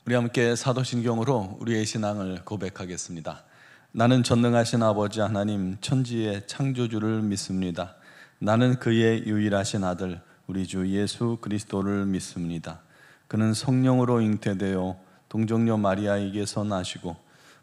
우리 함께 사도신경으로 우리의 신앙을 고백하겠습니다. 나는 전능하신 아버지 하나님 천지의 창조주를 믿습니다. 나는 그의 유일하신 아들 우리 주 예수 그리스도를 믿습니다. 그는 성령으로 잉태되어 동정녀 마리아에게서 나시고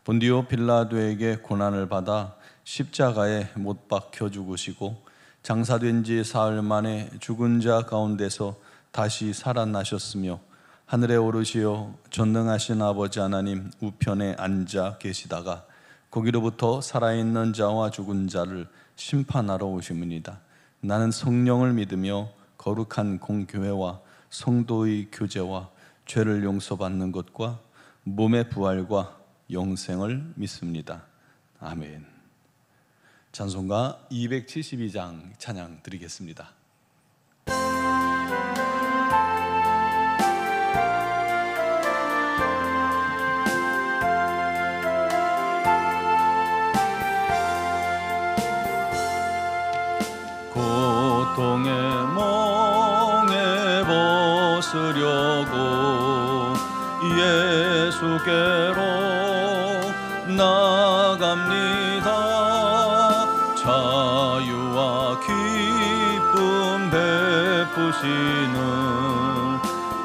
본디오 빌라도에게 고난을 받아 십자가에 못 박혀 죽으시고 장사된 지 사흘 만에 죽은 자 가운데서 다시 살아나셨으며 하늘에 오르시어 전능하신 아버지 하나님 우편에 앉아 계시다가 거기로부터 살아있는 자와 죽은 자를 심판하러 오심이니이다. 나는 성령을 믿으며 거룩한 공교회와 성도의 교제와 죄를 용서받는 것과 몸의 부활과 영생을 믿습니다. 아멘. 찬송가 272장 찬양 드리겠습니다. 고통의 멍에 벗으려고 예수께로 나갑니다. 자유와 기쁨 베푸시는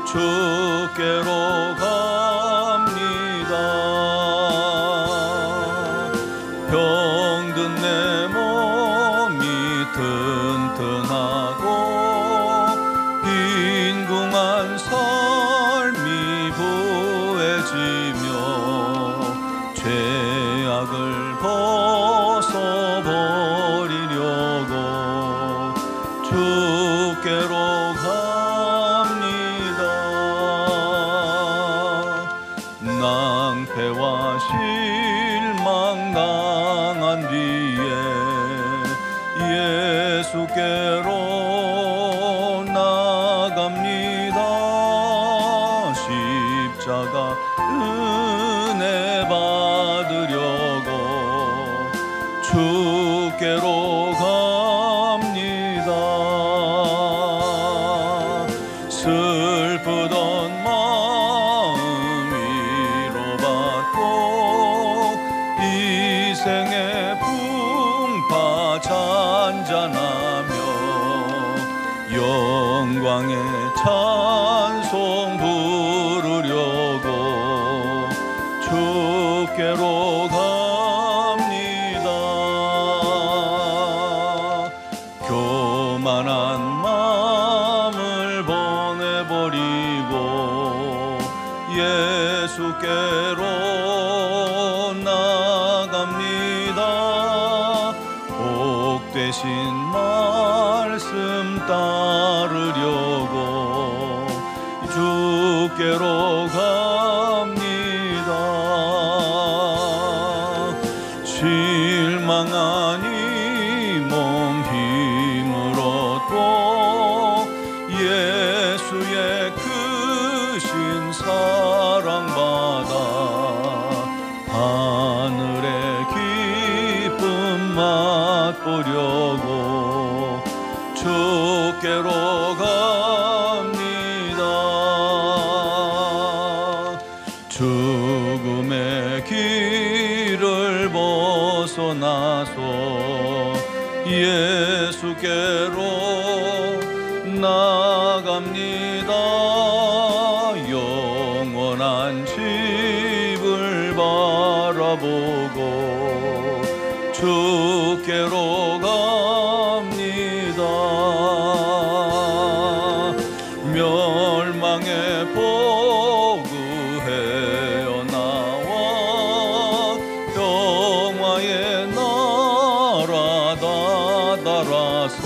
주께로 갑니다. 병든 내 몸이 튼튼하고 빈궁한 삶이 부해지며 죄악을 벗어버리려고 주께로 갑니다. 낭패와 실망 당한 뒤에 예수께로 나갑니다. 십자가 은혜 받으려고 주께로 갑니다. 슬프던 마음 위로받고 이 생의 풍파 잔잔하며 영광의 찬송 부르려고 주께로 갑니다. 교만한 마음을 보내버리고 예수께로 나갑니다. 복되신 말씀 따르려고 주께로 갑니다. 실망한 이 몸 힘을 얻고 예수의 크신 사랑 받아 하늘의 기쁨 맛보려고 주께로 갑니다. 죽음의 길을 벗어나서 예수께로 나갑니다. 영원한 집을 바라보고 주께로 갑니다. 멸망의 포구해어 나와 평화의 나라 다다라서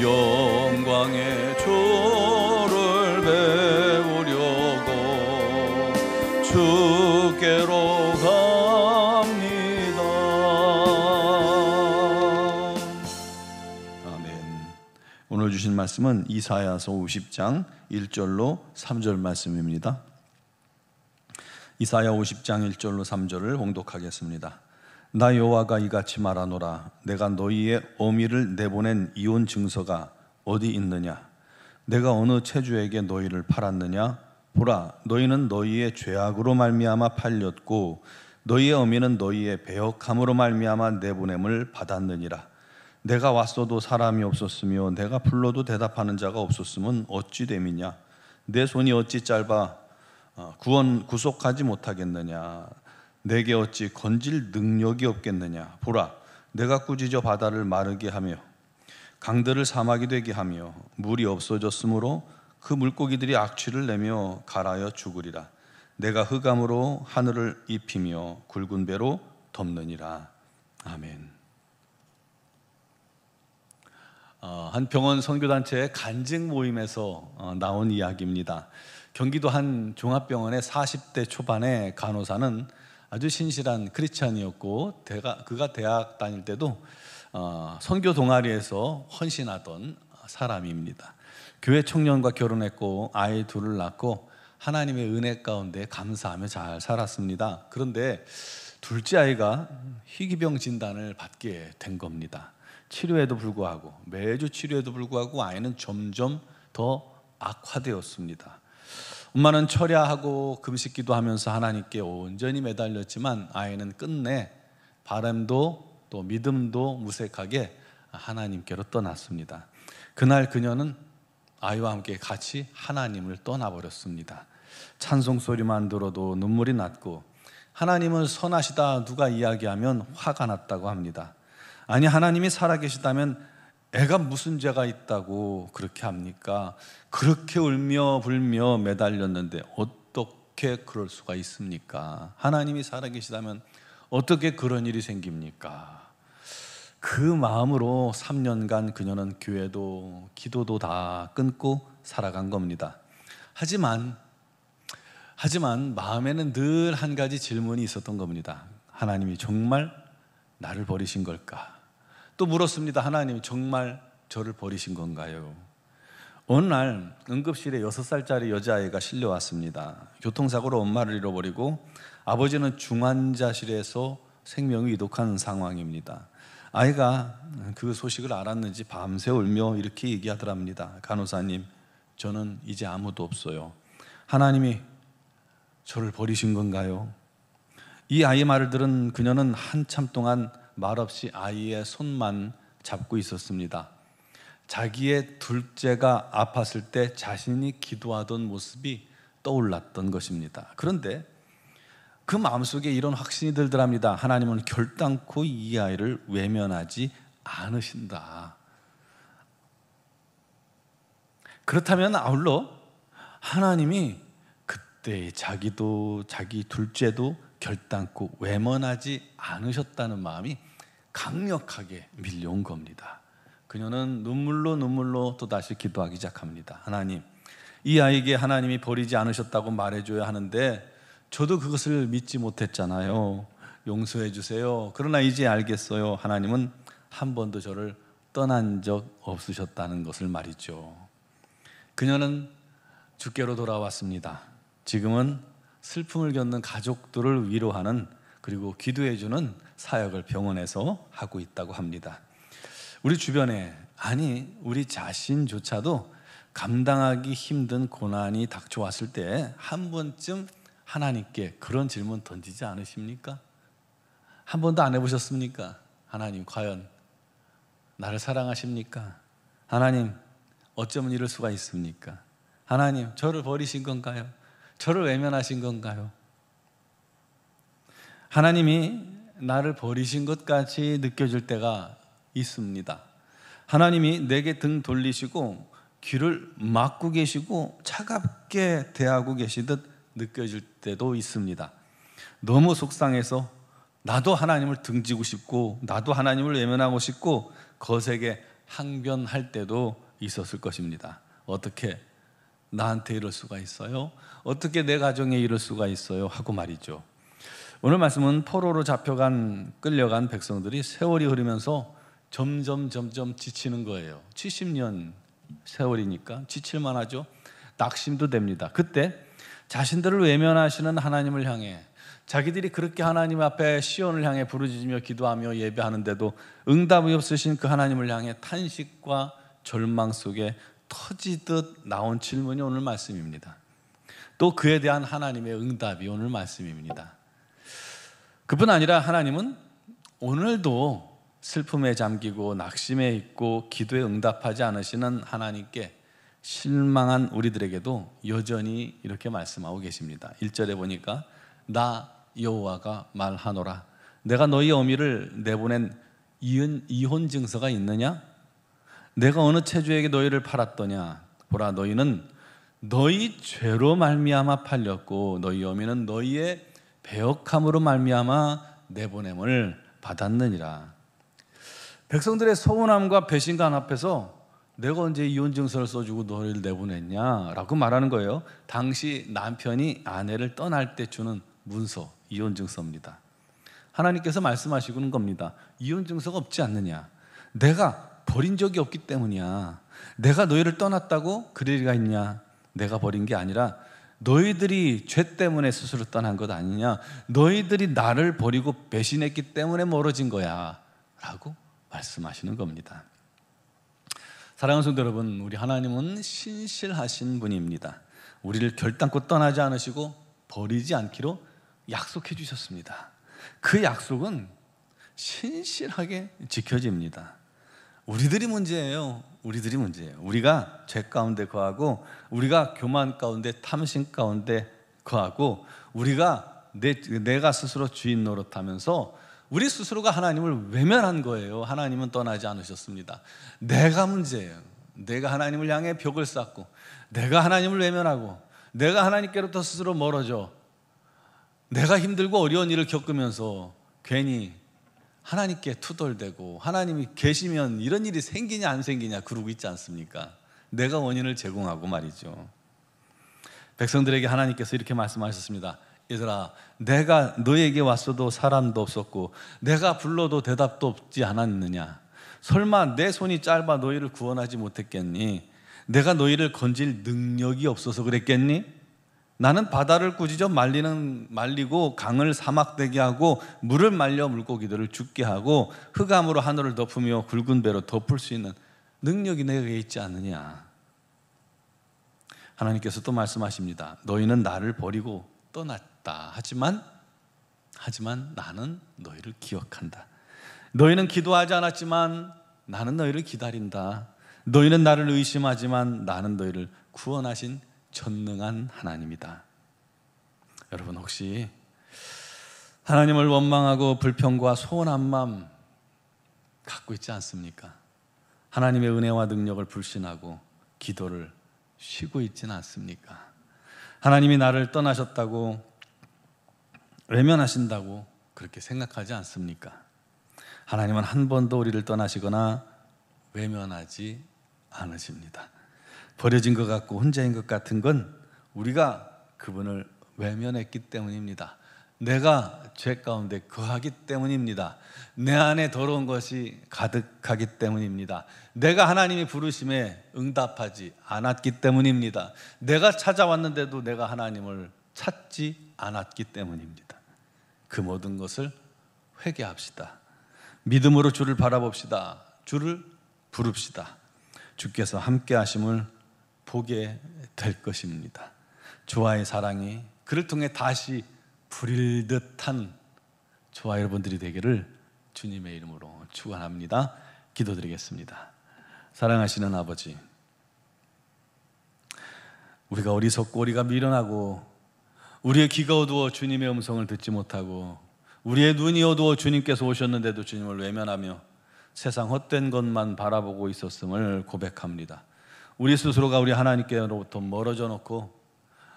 영광의 조를 배우려고 주께로 갑니다. 아멘. 오늘 주신 말씀은 이사야서 50장 1절로 3절 말씀입니다. 이사야 50장 1절로 3절을 봉독하겠습니다. 나 여호와가 이같이 말하노라. 내가 너희의 어미를 내보낸 이혼 증서가 어디 있느냐? 내가 어느 체주에게 너희를 팔았느냐? 보라, 너희는 너희의 죄악으로 말미암아 팔렸고 너희의 어미는 너희의 배역함으로 말미암아 내보냄을 받았느니라. 내가 왔어도 사람이 없었으며 내가 불러도 대답하는 자가 없었으면 어찌 됨이냐. 내 손이 어찌 짧아 구속하지 못하겠느냐. 내게 어찌 건질 능력이 없겠느냐. 보라, 내가 꾸짖어 바다를 마르게 하며 강들을 사막이 되게 하며 물이 없어졌으므로 그 물고기들이 악취를 내며 갈아여 죽으리라. 내가 흑암으로 하늘을 입히며 굵은 배로 덮느니라. 아멘. 한 병원 선교단체의 간증 모임에서 나온 이야기입니다. 경기도 한 종합병원의 40대 초반의 간호사는 아주 신실한 크리스찬이었고 그가 대학 다닐 때도 선교 동아리에서 헌신하던 사람입니다. 교회 청년과 결혼했고 아이 둘을 낳고 하나님의 은혜 가운데 감사하며 잘 살았습니다. 그런데 둘째 아이가 희귀병 진단을 받게 된 겁니다. 치료에도 불구하고 매주 치료에도 불구하고 아이는 점점 더 악화되었습니다. 엄마는 철야하고 금식기도 하면서 하나님께 온전히 매달렸지만 아이는 끝내 바람도 또 믿음도 무색하게 하나님께로 떠났습니다. 그날 그녀는 아이와 함께 같이 하나님을 떠나버렸습니다. 찬송 소리만 들어도 눈물이 났고 하나님은 선하시다 누가 이야기하면 화가 났다고 합니다. 아니, 하나님이 살아계시다면 애가 무슨 죄가 있다고 그렇게 합니까? 그렇게 울며 불며 매달렸는데 어떻게 그럴 수가 있습니까? 하나님이 살아계시다면 어떻게 그런 일이 생깁니까? 그 마음으로 3년간 그녀는 교회도 기도도 다 끊고 살아간 겁니다. 하지만 마음에는 늘 한 가지 질문이 있었던 겁니다. 하나님이 정말 나를 버리신 걸까? 또 물었습니다. 하나님, 정말 저를 버리신 건가요? 어느 날 응급실에 6살짜리 여자아이가 실려왔습니다. 교통사고로 엄마를 잃어버리고 아버지는 중환자실에서 생명이 위독한 상황입니다. 아이가 그 소식을 알았는지 밤새 울며 이렇게 얘기하더랍니다. 간호사님, 저는 이제 아무도 없어요. 하나님이 저를 버리신 건가요? 이 아이의 말을 들은 그녀는 한참 동안 말없이 아이의 손만 잡고 있었습니다. 자기의 둘째가 아팠을 때 자신이 기도하던 모습이 떠올랐던 것입니다. 그런데 그 마음속에 이런 확신이 들더랍니다. 하나님은 결단코 이 아이를 외면하지 않으신다. 그렇다면 아울러 하나님이 그때 자기도 자기 둘째도 결단코 외면하지 않으셨다는 마음이 강력하게 밀려온 겁니다. 그녀는 눈물로 또다시 기도하기 시작합니다. 하나님, 이 아이에게 하나님이 버리지 않으셨다고 말해줘야 하는데 저도 그것을 믿지 못했잖아요. 용서해 주세요. 그러나 이제 알겠어요. 하나님은 한 번도 저를 떠난 적 없으셨다는 것을 말이죠. 그녀는 주께로 돌아왔습니다. 지금은 슬픔을 겪는 가족들을 위로하는 그리고 기도해주는 사역을 병원에서 하고 있다고 합니다. 우리 주변에, 아니 우리 자신조차도 감당하기 힘든 고난이 닥쳐왔을 때 한 번쯤 하나님께 그런 질문 던지지 않으십니까? 한 번도 안 해보셨습니까? 하나님, 과연 나를 사랑하십니까? 하나님, 어쩌면 이럴 수가 있습니까? 하나님, 저를 버리신 건가요? 저를 외면하신 건가요? 하나님이 나를 버리신 것 같이 느껴질 때가 있습니다. 하나님이 내게 등 돌리시고 귀를 막고 계시고 차갑게 대하고 계시듯 느껴질 때도 있습니다. 너무 속상해서 나도 하나님을 등지고 싶고 나도 하나님을 외면하고 싶고 거세게 항변할 때도 있었을 것입니다. 어떻게 나한테 이럴 수가 있어요? 어떻게 내 가정에 이럴 수가 있어요? 하고 말이죠. 오늘 말씀은 포로로 끌려간 백성들이 세월이 흐르면서 점점 지치는 거예요. 70년 세월이니까 지칠만 하죠. 낙심도 됩니다. 그때 자신들을 외면하시는 하나님을 향해, 자기들이 그렇게 하나님 앞에 시온을 향해 부르짖으며 기도하며 예배하는데도 응답이 없으신 그 하나님을 향해 탄식과 절망 속에 터지듯 나온 질문이 오늘 말씀입니다. 또 그에 대한 하나님의 응답이 오늘 말씀입니다. 그뿐 아니라 하나님은 오늘도 슬픔에 잠기고 낙심에 있고 기도에 응답하지 않으시는 하나님께 실망한 우리들에게도 여전히 이렇게 말씀하고 계십니다. 1절에 보니까 나 여호와가 말하노라 내가 너희 어미를 내보낸 이혼 증서가 있느냐? 내가 어느 체주에게 너희를 팔았더냐? 보라 너희는 너희 죄로 말미암아 팔렸고 너희 어미는 너희의 배역함으로 말미암아 내보냄을 받았느니라. 백성들의 서운함과 배신감 앞에서 내가 언제 이혼 증서를 써주고 너희를 내보냈냐라고 말하는 거예요. 당시 남편이 아내를 떠날 때 주는 문서, 이혼 증서입니다. 하나님께서 말씀하시는 겁니다. 이혼 증서가 없지 않느냐? 내가 버린 적이 없기 때문이야. 내가 너희를 떠났다고 그럴 리가 있냐? 내가 버린 게 아니라 너희들이 죄 때문에 스스로 떠난 것 아니냐? 너희들이 나를 버리고 배신했기 때문에 멀어진 거야 라고 말씀하시는 겁니다. 사랑하는 성도 여러분, 우리 하나님은 신실하신 분입니다. 우리를 결단코 떠나지 않으시고 버리지 않기로 약속해 주셨습니다. 그 약속은 신실하게 지켜집니다. 우리들이 문제예요. 우리들이 문제예요. 우리가 죄 가운데 거하고 우리가 교만 가운데 탐심 가운데 거하고 우리가 내가 스스로 주인 노릇하면서 우리 스스로가 하나님을 외면한 거예요. 하나님은 떠나지 않으셨습니다. 내가 문제예요. 내가 하나님을 향해 벽을 쌓고 내가 하나님을 외면하고 내가 하나님께로부터 스스로 멀어져 내가 힘들고 어려운 일을 겪으면서 괜히 하나님께 투덜대고 하나님이 계시면 이런 일이 생기냐 안 생기냐 그러고 있지 않습니까? 내가 원인을 제공하고 말이죠. 백성들에게 하나님께서 이렇게 말씀하셨습니다. 얘들아, 내가 너에게 왔어도 사람도 없었고 내가 불러도 대답도 없지 않았느냐? 설마 내 손이 짧아 너희를 구원하지 못했겠니? 내가 너희를 건질 능력이 없어서 그랬겠니? 나는 바다를 꾸짖어 말리고 강을 사막 되게 하고 물을 말려 물고기들을 죽게 하고 흑암으로 하늘을 덮으며 굵은 배로 덮을 수 있는 능력이 내게 있지 않느냐? 하나님께서 또 말씀하십니다. 너희는 나를 버리고 떠났다. 하지만 나는 너희를 기억한다. 너희는 기도하지 않았지만 나는 너희를 기다린다. 너희는 나를 의심하지만 나는 너희를 구원하신 전능한 하나님이다. 여러분 혹시 하나님을 원망하고 불평과 소원한 마음 갖고 있지 않습니까? 하나님의 은혜와 능력을 불신하고 기도를 쉬고 있지는 않습니까? 하나님이 나를 떠나셨다고 외면하신다고 그렇게 생각하지 않습니까? 하나님은 한 번도 우리를 떠나시거나 외면하지 않으십니다. 버려진 것 같고 혼자인 것 같은 건 우리가 그분을 외면했기 때문입니다. 내가 죄 가운데 거하기 때문입니다. 내 안에 더러운 것이 가득하기 때문입니다. 내가 하나님의 부르심에 응답하지 않았기 때문입니다. 내가 찾아왔는데도 내가 하나님을 찾지 않았기 때문입니다. 그 모든 것을 회개합시다. 믿음으로 주를 바라봅시다. 주를 부릅시다. 주께서 함께 하심을 보게 될 것입니다. 주와의 사랑이 그를 통해 다시 부릴 듯한 저와 여러분들이 되기를 주님의 이름으로 축원합니다. 기도드리겠습니다. 사랑하시는 아버지, 우리가 어리석고 우리가 미련하고 우리의 귀가 어두워 주님의 음성을 듣지 못하고 우리의 눈이 어두워 주님께서 오셨는데도 주님을 외면하며 세상 헛된 것만 바라보고 있었음을 고백합니다. 우리 스스로가 우리 하나님께로부터 멀어져 놓고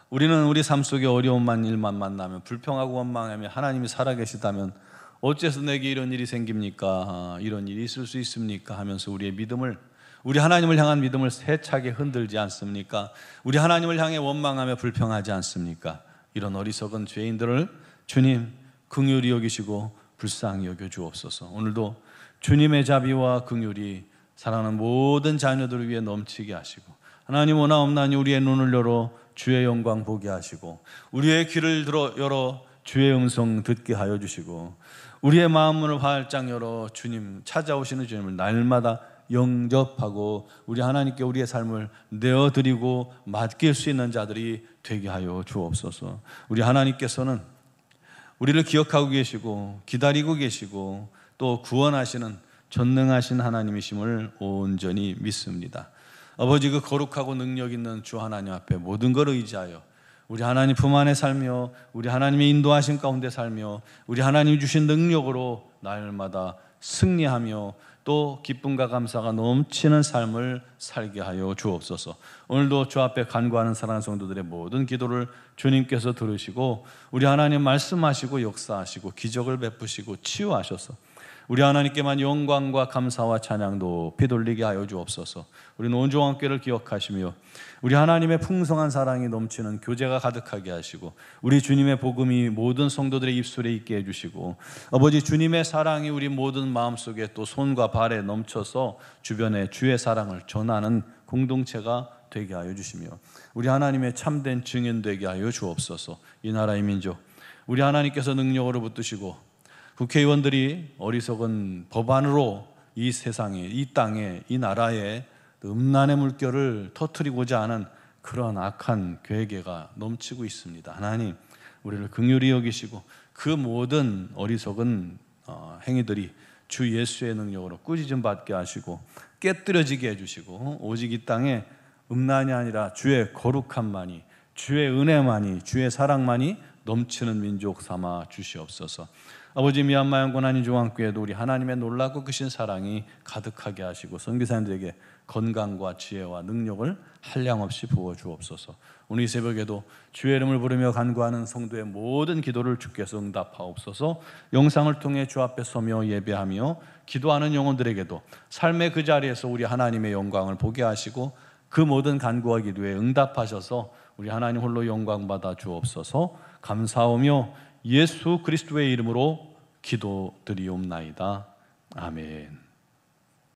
우리는 우리 삶 속에 어려운 일만 만나면 불평하고 원망하며 하나님이 살아계시다면 어째서 내게 이런 일이 생깁니까? 이런 일이 있을 수 있습니까? 하면서 우리의 믿음을, 우리 하나님을 향한 믿음을 세차게 흔들지 않습니까? 우리 하나님을 향해 원망하며 불평하지 않습니까? 이런 어리석은 죄인들을 주님 긍휼히 여기시고 불쌍히 여겨 주옵소서. 오늘도 주님의 자비와 긍휼이 사랑하는 모든 자녀들을 위해 넘치게 하시고 하나님 원하옵나니 우리의 눈을 열어 주의 영광 보게 하시고 우리의 귀를 열어 주의 음성 듣게 하여 주시고 우리의 마음문을 활짝 열어 주님 찾아오시는 주님을 날마다 영접하고 우리 하나님께 우리의 삶을 내어드리고 맡길 수 있는 자들이 되게 하여 주옵소서. 우리 하나님께서는 우리를 기억하고 계시고 기다리고 계시고 또 구원하시는 전능하신 하나님이심을 온전히 믿습니다. 아버지, 그 거룩하고 능력 있는 주 하나님 앞에 모든 걸 의지하여 우리 하나님 품 안에 살며 우리 하나님의 인도하신 가운데 살며 우리 하나님 주신 능력으로 날마다 승리하며 또 기쁨과 감사가 넘치는 삶을 살게 하여 주옵소서. 오늘도 주 앞에 간구하는 사랑하는 성도들의 모든 기도를 주님께서 들으시고 우리 하나님 말씀하시고 역사하시고 기적을 베푸시고 치유하셔서 우리 하나님께만 영광과 감사와 찬양 높이 돌리게 하여 주옵소서. 우리는 온종한 꾀를 기억하시며 우리 하나님의 풍성한 사랑이 넘치는 교제가 가득하게 하시고 우리 주님의 복음이 모든 성도들의 입술에 있게 해주시고 아버지, 주님의 사랑이 우리 모든 마음속에 또 손과 발에 넘쳐서 주변에 주의 사랑을 전하는 공동체가 되게 하여 주시며 우리 하나님의 참된 증인 되게 하여 주옵소서. 이 나라의 민족, 우리 하나님께서 능력으로 붙드시고 국회의원들이 어리석은 법안으로 이 세상에, 이 땅에, 이 나라에 음란의 물결을 터뜨리고자 하는 그런 악한 괴계가 넘치고 있습니다. 하나님, 우리를 긍휼히 여기시고 그 모든 어리석은 행위들이 주 예수의 능력으로 꾸짖음 받게 하시고 깨뜨려지게 해주시고 오직 이 땅에 음란이 아니라 주의 거룩함만이, 주의 은혜만이, 주의 사랑만이 넘치는 민족 삼아 주시옵소서. 아버지, 미얀마 영권한인 중앙교회도 우리 하나님의 놀랍고 크신 사랑이 가득하게 하시고 선교사님들에게 건강과 지혜와 능력을 한량없이 부어주옵소서. 오늘 이 새벽에도 주의 이름을 부르며 간구하는 성도의 모든 기도를 주께서 응답하옵소서. 영상을 통해 주 앞에 서며 예배하며 기도하는 영혼들에게도 삶의 그 자리에서 우리 하나님의 영광을 보게 하시고 그 모든 간구와 기도에 응답하셔서 우리 하나님 홀로 영광 받아 주옵소서. 감사하며 예수 그리스도의 이름으로 기도드리옵나이다. 아멘.